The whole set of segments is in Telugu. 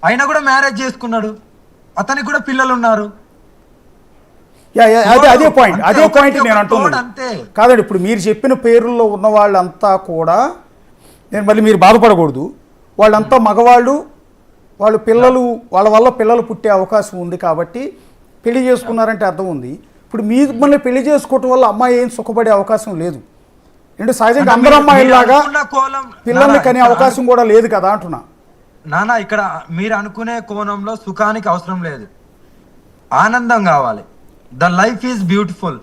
అయినా కూడా మ్యారేజ్ చేసుకున్నాడు, అతనికి కూడా పిల్లలు ఉన్నారు. అదే పాయింట్ నేను అంటున్నాను. కాదండి, ఇప్పుడు మీరు చెప్పిన పేరుల్లో ఉన్న వాళ్ళంతా కూడా, నేను మళ్ళీ మీరు బాధపడకూడదు, వాళ్ళంతా మగవాళ్ళు, వాళ్ళు పిల్లలు, వాళ్ళ వల్ల పిల్లలు పుట్టే అవకాశం ఉంది కాబట్టి పెళ్లి చేసుకున్నారంటే అర్థం ఉంది. ఇప్పుడు మిమ్మల్ని పెళ్లి చేసుకోవటం వల్ల అమ్మాయి ఏం సుఖపడే అవకాశం లేదు. అంటే సహజంగా అందరూ అమ్మాయిలాగా పిల్లల్ని కనే అవకాశం కూడా లేదు కదా అంటున్నా. నానా ఇక్కడ మీరు అనుకునే కోణంలో సుఖానికి అవసరం లేదు, ఆనందం కావాలి. ద లైఫ్ ఈజ్ బ్యూటిఫుల్,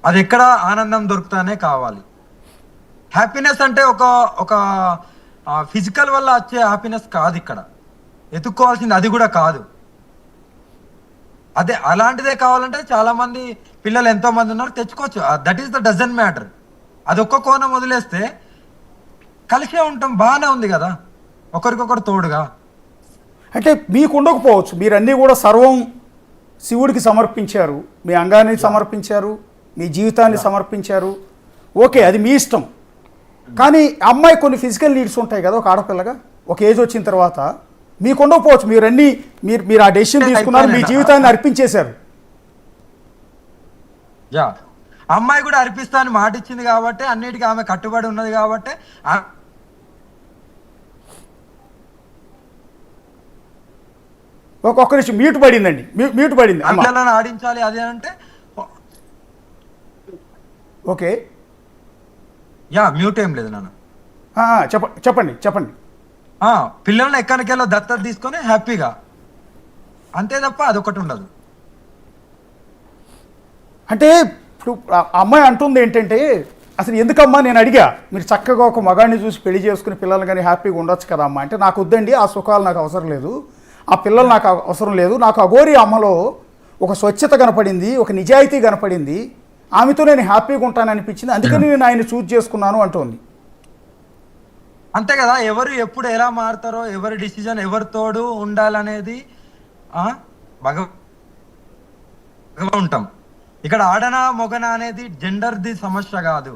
అది ఎక్కడ ఆనందం దొరుకుతానే కావాలి. హ్యాపీనెస్ అంటే ఒక ఫిజికల్ వల్ల వచ్చే హ్యాపీనెస్ కాదు, ఇక్కడ ఎత్తుక్కోవాల్సింది అది కూడా కాదు. అదే అలాంటిదే కావాలంటే చాలా మంది పిల్లలు ఎంతో మంది ఉన్నారు, తెచ్చుకోవచ్చు. That is the doesn't matter. అది ఒక్క కోణం వదిలేస్తే కలిసే ఉంటాం, బాగానే ఉంది కదా ఒకరికొకరు తోడుగా. అంటే మీకు ఉండకపోవచ్చు, మీరు అన్నీ కూడా సర్వం శివుడికి సమర్పించారు, మీ అంగాన్ని సమర్పించారు, మీ జీవితాన్ని సమర్పించారు, ఓకే అది మీ ఇష్టం. కానీ అమ్మాయి కొన్ని ఫిజికల్ నీడ్స్ ఉంటాయి కదా ఒక ఆడపిల్లగా, ఒక ఏజ్ వచ్చిన తర్వాత మీకు ఉండకపోవచ్చు. మీరు ఆ డెసిషన్ తీసుకున్నారు, మీ జీవితాన్ని అర్పించేశారు. అమ్మాయి కూడా అర్పిస్తా అని మాట ఇచ్చింది కాబట్టి, అన్నిటికీ ఆమె కట్టుబడి ఉన్నది కాబట్టి. ఒక్క నిమిషం మ్యూట్ పడిందండి, మ్యూట్ పడింది. పిల్లలను ఆడించాలి అది అంటే ఓకే, మ్యూట్ ఏం లేదు నాన్న. చెప్పండి. పిల్లల్ని ఎక్కడికెళ్ళో దత్తత తీసుకొని హ్యాపీగా, అంతే తప్ప అదొకటి ఉండదు. అంటే ఇప్పుడు అమ్మాయి అంటుంది ఏంటంటే, అసలు ఎందుకమ్మా నేను అడిగా, మీరు చక్కగా ఒక మగాడిని చూసి పెళ్లి చేసుకుని పిల్లలు కానీ హ్యాపీగా ఉండొచ్చు కదా అమ్మా అంటే, నాకు వద్దండి ఆ సుఖాలు నాకు అవసరం లేదు, ఆ పిల్లలు నాకు అవసరం లేదు, నాకు అఘోరి అమ్మలో ఒక స్వచ్ఛత కనపడింది, ఒక నిజాయితీ కనపడింది, ఆమెతో నేను హ్యాపీగా ఉంటాను అనిపించింది, అందుకని నేను ఆయన చూజ్ చేసుకున్నాను అంటోంది. అంతే కదా, ఎవరు ఎప్పుడు ఎలా మారుతారో, ఎవరి డిసిజన్ ఎవరి తోడు ఉండాలనేది ఉంటాం. ఇక్కడ ఆడనా మొగన అనేది జెండర్ది సమస్య కాదు,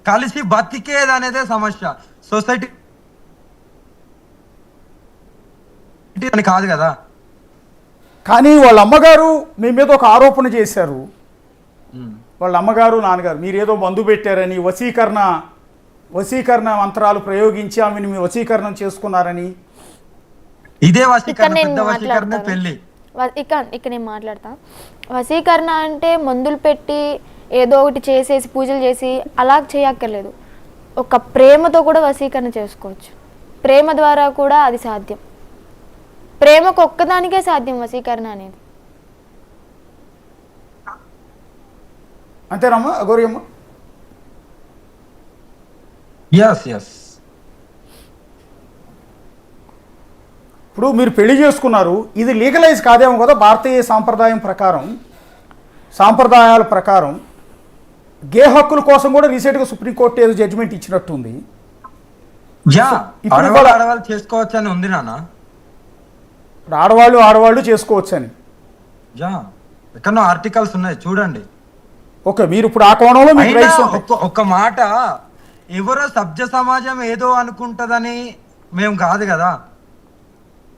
కలిసి బతికేది అనేదే సమస్య. సొసైటీ అని కాదు కదా. కానీ వాళ్ళ అమ్మగారు మీ మీద ఒక ఆరోపణ చేశారు, వాళ్ళ అమ్మగారు నాన్నగారు మీరేదో మందు పెట్టారని, వశీకరణ మంత్రాలు ప్రయోగించి ఆమెను మీ వశీకరణం చేసుకున్నారని. ఇదే వశీకరణ, పెద్ద వశీకరణ పెళ్లి. ఇక్కడ నేను మాట్లాడతా. వశీకరణ అంటే మందులు పెట్టి ఏదో ఒకటి చేసేసి పూజలు చేసి అలా చేయక్కర్లేదు, ఒక ప్రేమతో కూడా వశీకరణ చేసుకోవచ్చు. ప్రేమ ద్వారా కూడా అది సాధ్యం, ప్రేమకు ఒక్కదానికే సాధ్యం వశీకరణ అనేది. అంతేనమ్మా అఘోరి అమ్మ? ఇప్పుడు మీరు పెళ్లి చేసుకున్నారు, ఇది లీగలైజ్ కాదేమో కదా భారతీయ సాంప్రదాయాల ప్రకారం. గే హక్కుల కోసం కూడా రీసెంట్గా సుప్రీంకోర్టు ఏదో జడ్జిమెంట్ ఇచ్చినట్టుంది. ఆడవాళ్ళు చేసుకోవచ్చు అని ఉంది నాన్న, ఆడవాళ్ళు చేసుకోవచ్చు అని ఎక్కడో ఆర్టికల్స్ ఉన్నాయి చూడండి. ఓకే, మీరు ఇప్పుడు ఆ కోణంలో ఒక మాట, ఎవరో సభ్య సమాజం ఏదో అనుకుంటదని మేము కాదు కదా.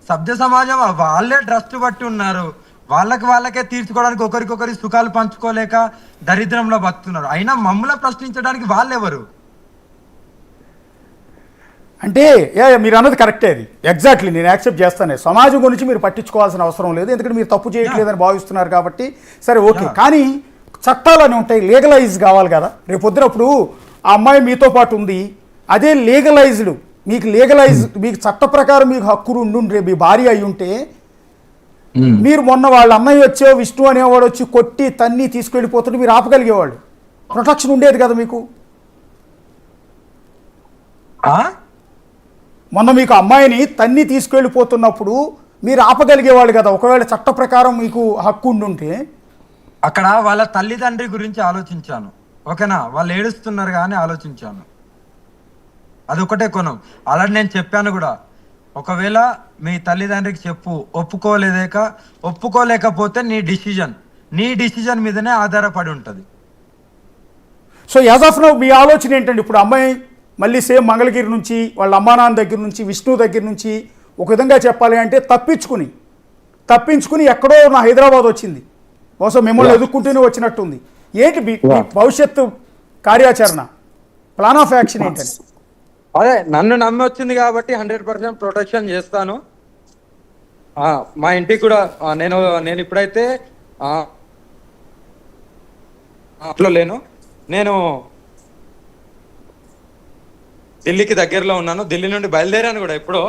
సభ్య సమాజం వాళ్ళే ట్రస్ట్ బట్టి ఉన్నారు, వాళ్ళకే తీర్చుకోవడానికి ఒకరికొకరి సుఖాలు పంచుకోలేక దరిద్రంలో బతుకుతున్నారు. అయినా మమ్మల్ని ప్రశ్నించడానికి వాళ్ళెవరు? అంటే మీరు అన్నది కరెక్టే, అది ఎగ్జాక్ట్లీ నేను యాక్సెప్ట్ చేస్తాను. సమాజం గురించి మీరు పట్టించుకోవాల్సిన అవసరం లేదు, ఎందుకంటే మీరు తప్పు చేయట్లేదని భావిస్తున్నారు కాబట్టి సరే ఓకే. కానీ చట్టాలు అని ఉంటాయి, లీగలైజ్ కావాలి కదా. రేపు పొద్దునప్పుడు ఆ అమ్మాయి మీతో పాటు ఉంది, అదే లీగలైజ్డ్, మీకు చట్ట ప్రకారం మీకు హక్కులు ఉండుంటే, మీ భార్య అయి ఉంటే, మీరు మొన్న వాళ్ళ అన్నయ్య వచ్చే విష్ణు అనేవాడు వచ్చి కొట్టి తన్ని తీసుకెళ్ళిపోతుంటే మీరు ఆపగలిగేవాళ్ళు, ప్రొటెక్షన్ ఉండేది కదా మీకు. మొన్న మీకు అమ్మాయిని తన్ని తీసుకెళ్ళిపోతున్నప్పుడు మీరు ఆపగలిగేవాళ్ళు కదా, ఒకవేళ చట్ట ప్రకారం మీకు హక్కు ఉండుంటే. అక్కడ వాళ్ళ తల్లిదండ్రి గురించి ఆలోచించాను, ఓకేనా, వాళ్ళు ఏడుస్తున్నారు కానీ ఆలోచించాను, అదొకటే కోణం. అలా నేను చెప్పాను కూడా, ఒకవేళ మీ తల్లిదండ్రికి చెప్పు, ఒప్పుకోలేకపోతే నీ డిసిజన్ మీదనే ఆధారపడి ఉంటుంది. సో యాజ్ ఆఫ్ నౌ మీ ఆలోచన ఏంటండి? ఇప్పుడు అమ్మాయి మళ్ళీ సేమ్ మంగళగిరి నుంచి వాళ్ళ అమ్మా నాన్న దగ్గర నుంచి, విష్ణు దగ్గర నుంచి ఒక విధంగా చెప్పాలి అంటే తప్పించుకుని ఎక్కడో నా హైదరాబాద్ వచ్చింది, బహుశా మిమ్మల్ని ఎదుర్కొంటూనే వచ్చినట్టుంది. ఏంటి మీ భవిష్యత్తు కార్యాచరణ, ప్లాన్ ఆఫ్ యాక్షన్ ఏంటండి? అదే నన్ను నమ్మి వచ్చింది కాబట్టి 100% ప్రొటెక్షన్ చేస్తాను. మా ఇంటికి కూడా నేను ఇప్పుడైతే అట్లో లేను, నేను ఢిల్లీకి దగ్గరలో ఉన్నాను. ఢిల్లీ నుండి బయలుదేరాను కూడా, ఎప్పుడో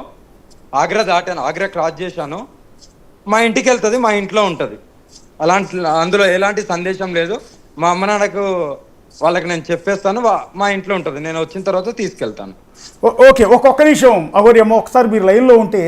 ఆగ్రా దాటాను, ఆగ్రా క్రాస్ చేశాను. మా ఇంటికి వెళ్తుంది, మా ఇంట్లో ఉంటుంది. అందులో ఎలాంటి సందేశం లేదు. మా అమ్మ నాన్నకు వాళ్ళకి నేను చెప్పేస్తాను, మా ఇంట్లో ఉంటుంది. నేను వచ్చిన తర్వాత తీసుకెళ్తాను. ఓకే, ఒక్కొక్క నిమిషం అగోరియమ్మ, ఒకసారి మీరు లైన్లో ఉంటే